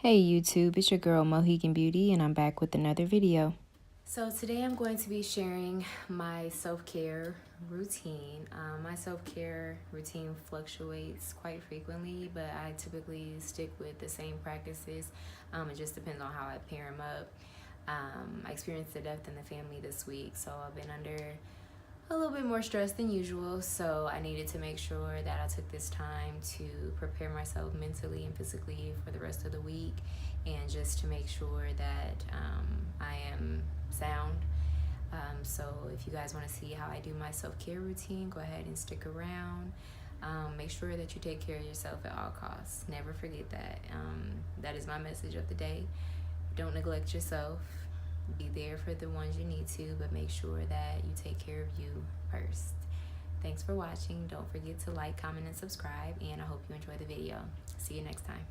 Hey YouTube, it's your girl Mohegan Beauty and I'm back with another video. So today I'm going to be sharing my self-care routine. My self-care routine fluctuates quite frequently, but I typically stick with the same practices. It just depends on how I pair them up. I experienced a death in the family this week, so I've been under a little bit more stress than usual, so I needed to make sure that I took this time to prepare myself mentally and physically for the rest of the week, and just to make sure that I am sound. So if you guys want to see how I do my self-care routine, go ahead and stick around. Make sure that you take care of yourself at all costs. Never forget that. That is my message of the day. Don't neglect yourself. Be there for the ones you need to, but make sure that you take care of you first. Thanks for watching. Don't forget to like, comment, and subscribe, and I hope you enjoy the video. See you next time.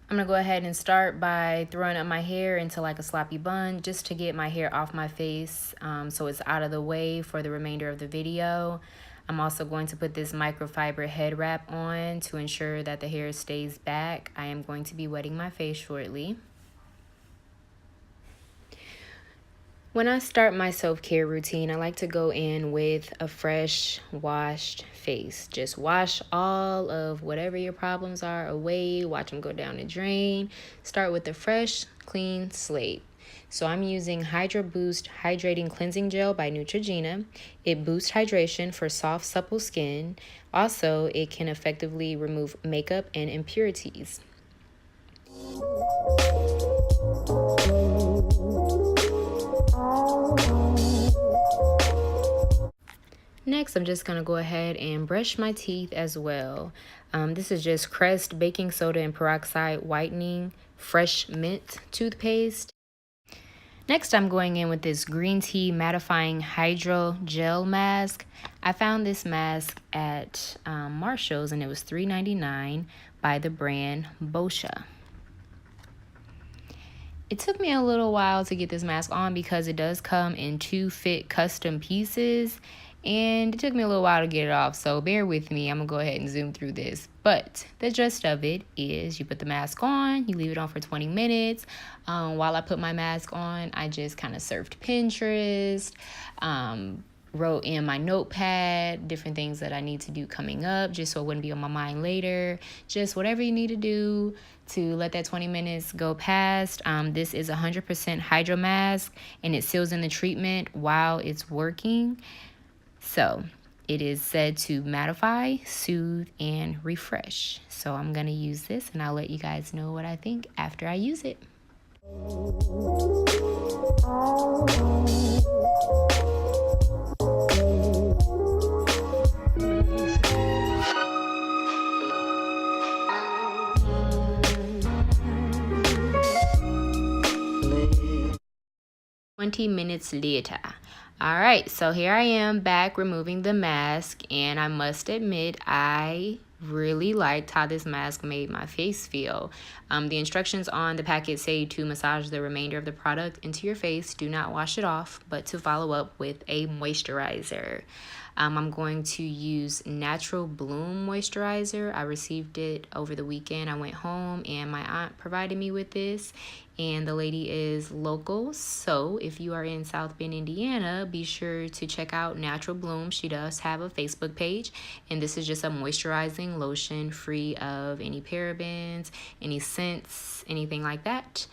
I'm gonna go ahead and start by throwing up my hair into like a sloppy bun just to get my hair off my face, so it's out of the way for the remainder of the video. I'm also going to put this microfiber head wrap on to ensure that the hair stays back. I am going to be wetting my face shortly. When I start my self-care routine, I like to go in with a fresh, washed face. Just wash all of whatever your problems are away. Watch them go down the drain. Start with a fresh, clean slate. So I'm using Hydro Boost Hydrating Cleansing Gel by Neutrogena. It boosts hydration for soft, supple skin. Also, it can effectively remove makeup and impurities. Next, I'm just going to go ahead and brush my teeth as well. This is just Crest baking soda and peroxide whitening fresh mint toothpaste. Next, I'm going in with this green tea mattifying hydrogel mask. I found this mask at Marshall's and it was $3.99 by the brand Boscia. It took me a little while to get this mask on because it does come in 2 fit custom pieces, and it took me a little while to get it off, so bear with me. I'm gonna go ahead and zoom through this. But the gist of it is you put the mask on, you leave it on for 20 minutes. While I put my mask on, I just kind of surfed Pinterest, wrote in my notepad different things that I need to do coming up just so it wouldn't be on my mind later. Just whatever you need to do to let that 20 minutes go past. This is 100% hydro mask and it seals in the treatment while it's working. So it is said to mattify, soothe, and refresh. So I'm going to use this and I'll let you guys know what I think after I use it. Minutes later. All right, so here I am back removing the mask, and I must admit I really liked how this mask made my face feel. The instructions on the packet say to massage the remainder of the product into your face. Do not wash it off, but to follow up with a moisturizer. I'm going to use Natural Bloom moisturizer. I received it over the weekend. I went home and my aunt provided me with this, and the lady is local. So if you are in South Bend, Indiana, be sure to check out Natural Bloom. She does have a Facebook page, and this is just a moisturizing lotion free of any parabens, any scents, anything like that.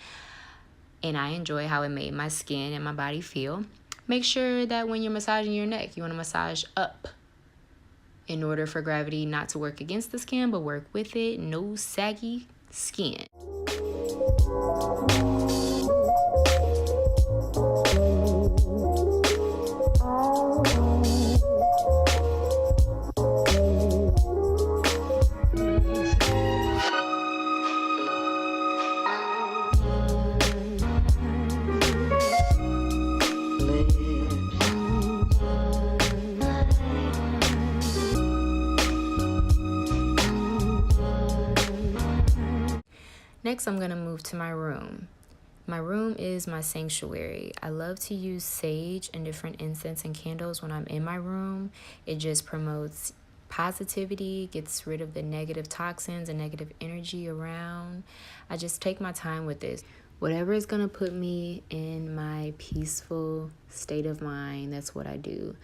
And I enjoy how it made my skin and my body feel. Make sure that when you're massaging your neck, you want to massage up in order for gravity not to work against the skin, but work with it. No saggy skin. Next, I'm going to move to my room. My room is my sanctuary. I love to use sage and different incense and candles when I'm in my room. It just promotes positivity, gets rid of the negative toxins and negative energy around. I just take my time with this. Whatever is going to put me in my peaceful state of mind, that's what I do.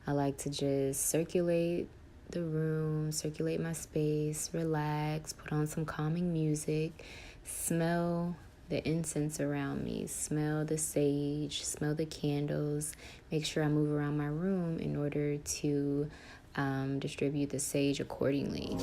I like to just circulate the room, circulate my space, relax, put on some calming music, smell the incense around me, smell the sage, smell the candles, make sure I move around my room in order to distribute the sage accordingly.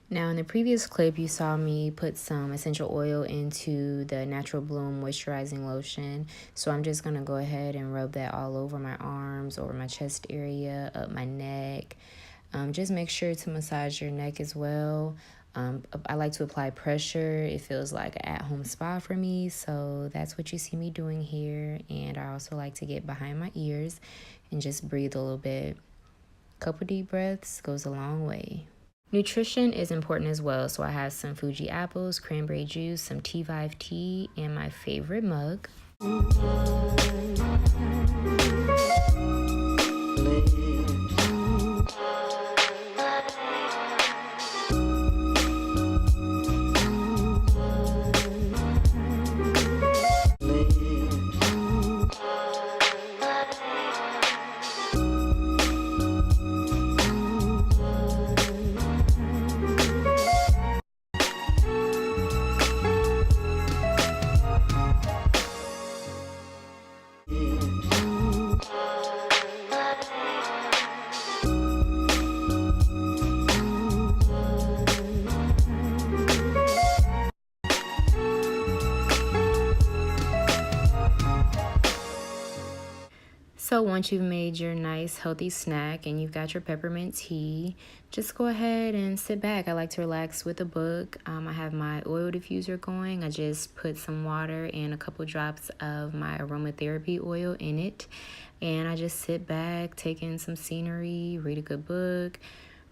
Now, in the previous clip, you saw me put some essential oil into the Natural Bloom moisturizing lotion. So I'm just going to go ahead and rub that all over my arms, over my chest area, up my neck. Just make sure to massage your neck as well. I like to apply pressure. It feels like an at-home spa for me. So that's what you see me doing here. And I also like to get behind my ears and just breathe a little bit. A couple deep breaths goes a long way. Nutrition is important as well, so I have some Fuji apples, cranberry juice, some Teavive tea, and my favorite mug. So once you've made your nice healthy snack and you've got your peppermint tea, just go ahead and sit back. I like to relax with a book. I have my oil diffuser going. I just put some water and a couple drops of my aromatherapy oil in it. And I just sit back, take in some scenery, read a good book,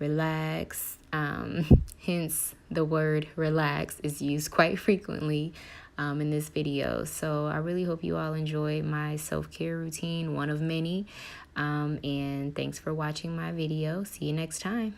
relax. Hence the word relax is used quite frequently in this video. So I really hope you all enjoy my self-care routine, one of many. And thanks for watching my video. See you next time.